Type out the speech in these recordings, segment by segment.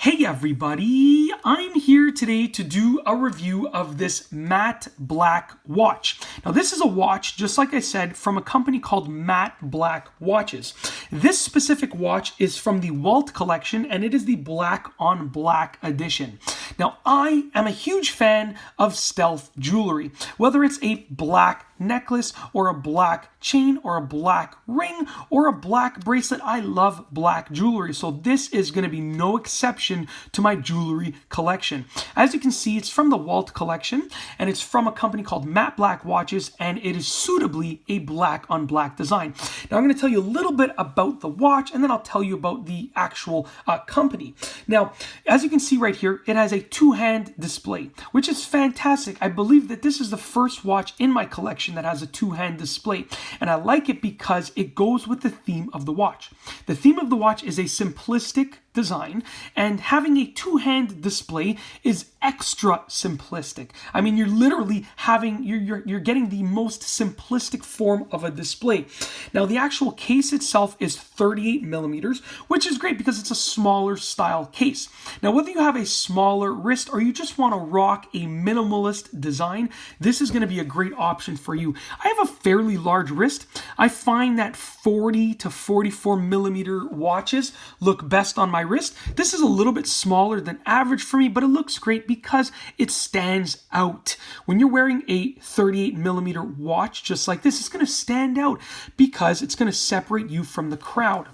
Hey everybody, I'm here today to do a review of this matte black watch. Now this is a watch, just like I said, from a company called Matte Black Watches. This specific watch is from the Walt collection and it is the black on black edition. Now I am a huge fan of stealth jewelry, whether it's a black necklace or a black chain or a black ring or a black bracelet. I love black jewelry, so this is going to be no exception to my jewelry collection. As you can see, it's from the Walt collection and it's from a company called Matte Black Watches, and it is suitably a black on black design. Now I'm going to tell you a little bit about the watch and then I'll tell you about the actual company. Now, as you can see right here, it has a two-hand display, which is fantastic. I believe that this is the first watch in my collection that has a two-hand display, and I like it because it goes with the theme of the watch. The theme of the watch is a simplistic design, and having a two-hand display is extra simplistic. I mean, you're literally having, you're getting the most simplistic form of a display. Now, the actual case itself is 38 millimeters, which is great because it's a smaller style case. Now, whether you have a smaller wrist or you just want to rock a minimalist design, this is going to be a great option for you. I have a fairly large wrist. I find that 40 to 44 millimeter watches look best on my wrist. This is a little bit smaller than average for me, but it looks great because it stands out. When you're wearing a 38 millimeter watch just like this, it's going to stand out because it's going to separate you from the crowd.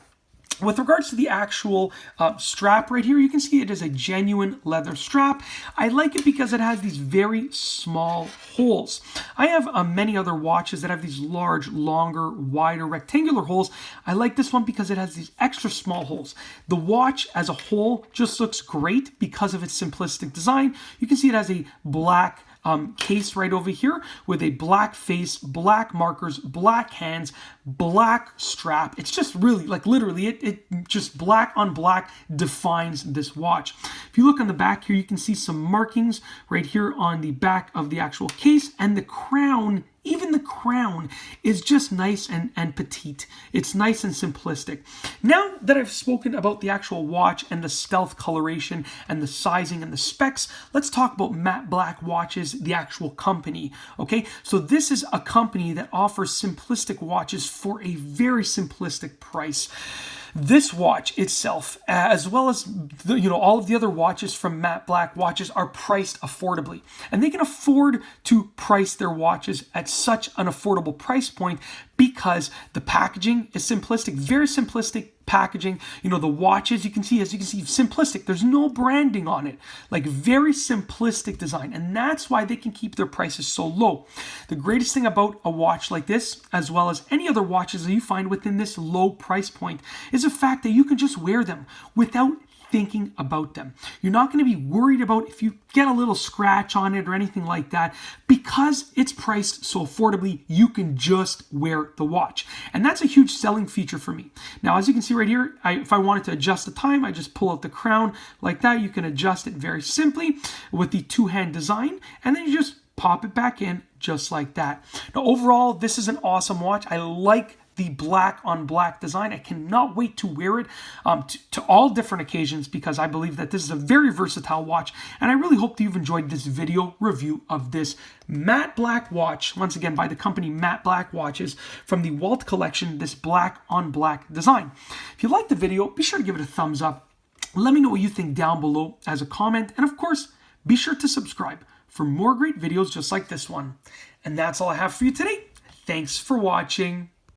With regards to the actual strap right here, you can see it is a genuine leather strap. I like it because it has these very small holes. I have many other watches that have these large, longer, wider, rectangular holes. I like this one because it has these extra small holes. The watch as a whole just looks great because of its simplistic design. You can see it has a black case right over here with a black face, black markers, black hands, black strap. It's just really, like literally, it just black on black defines this watch. If you look on the back here, you can see some markings right here on the back of the actual case, and the crown, even the crown is just nice and petite. It's nice and simplistic. Now that I've spoken about the actual watch and the stealth coloration and the sizing and the specs, let's talk about Matte Black Watches, the actual company. Okay, so this is a company that offers simplistic watches for a very simplistic price. This watch itself, as well as all of the other watches from Matte Black Watches, are priced affordably, and they can afford to price their watches at such an affordable price point because the packaging is simplistic, very simplistic packaging. The watches, you can see, simplistic. There's no branding on it, like very simplistic design, and that's why they can keep their prices so low. The greatest thing about a watch like this, as well as any other watches that you find within this low price point, is the fact that you can just wear them without thinking about them. You're not going to be worried about if you get a little scratch on it or anything like that, because it's priced so affordably. You can just wear the watch, and that's a huge selling feature for me. Now, as you can see right here, if I wanted to adjust the time, I just pull out the crown like that. You can adjust it very simply with the two-hand design, and then you just pop it back in just like that. Now, overall, this is an awesome watch. I like the black on black design. I cannot wait to wear it to all different occasions because I believe that this is a very versatile watch, and I really hope that you've enjoyed this video review of this matte black watch, once again by the company Matte Black Watches from the Walt collection, this black on black design. If you liked the video, be sure to give it a thumbs up. Let me know what you think down below as a comment, and of course, be sure to subscribe for more great videos just like this one. And that's all I have for you today. Thanks for watching.